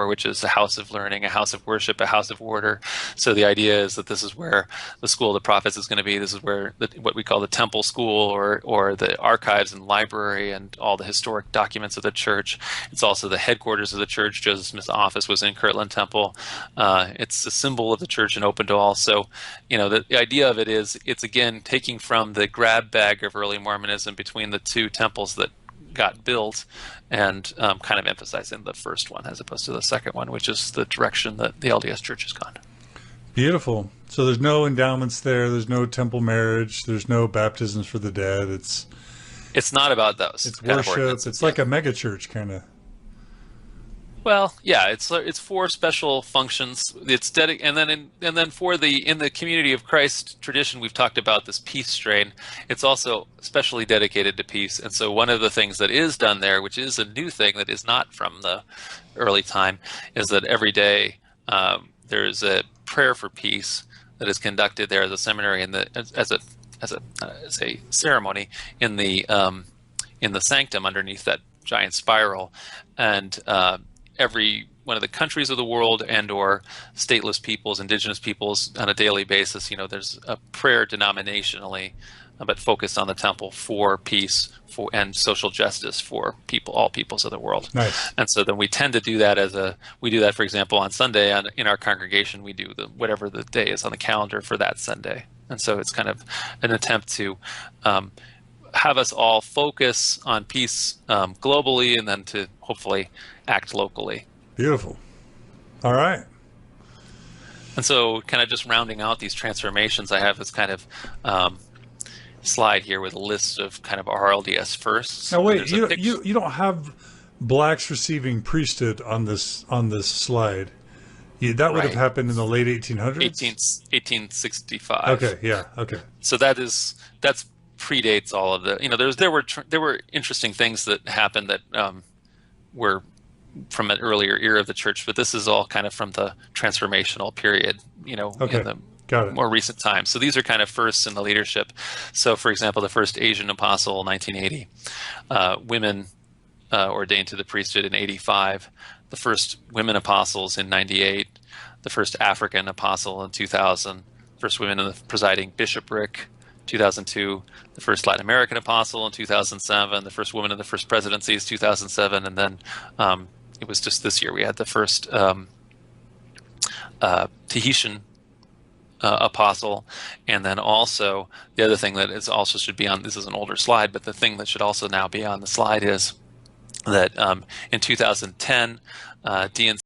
before, which is a house of learning, a house of worship, a house of order. So the idea is that this is where the school of the prophets is going to be. This is where what we call the temple school, or the archives and library and all the historic documents of the church. It's also the headquarters of the church. Joseph Smith's office was in Kirtland Temple. It's a symbol of the church and open to all. So, the idea of it is, it's again taking from the grab bag of early Mormonism between the two temples that got built, and kind of emphasizing the first one as opposed to the second one, which is the direction that the LDS Church has gone. Beautiful. So there's no endowments there. There's no temple marriage. There's no baptisms for the dead. It's not about those. It's worship. It's like a mega church kind of. Well, yeah, it's for special functions. It's and then for in the Community of Christ tradition, we've talked about this peace strain. It's also specially dedicated to peace. And so one of the things that is done there, which is a new thing that is not from the early time, is that every day there's a prayer for peace that is conducted there as a seminary, as a ceremony in the sanctum underneath that giant spiral, and every one of the countries of the world and or stateless peoples, indigenous peoples, on a daily basis, there's a prayer denominationally, but focused on the temple for peace and social justice for all peoples of the world. Nice. And so then we tend to do that we do that, for example, on Sunday in our congregation. We do whatever the day is on the calendar for that Sunday. And so it's kind of an attempt to have us all focus on peace globally, and then to hopefully act locally. Beautiful. All right. And so kind of just rounding out these transformations, I have this kind of slide here with a list of kind of RLDS firsts. Now wait, you don't have blacks receiving priesthood on this slide. That would have happened in the late 1800s? 1865. Okay, yeah, okay. So that's predates all of the, there were interesting things that happened that were from an earlier era of the church, but this is all kind of from the transformational period, okay. in the Got it. more recent times. So these are kind of firsts in the leadership. So for example, the first Asian apostle, 1980, women ordained to the priesthood in 85, the first women apostles in 98, the first African apostle in 2000, first women in the presiding bishopric, 2002, the first Latin American apostle in 2007, the first woman in the first presidencies, 2007, and then it was just this year we had the first Tahitian apostle. And then also the other thing that is also should be on, this is an older slide, but the thing that should also now be on the slide is that in 2010, DNC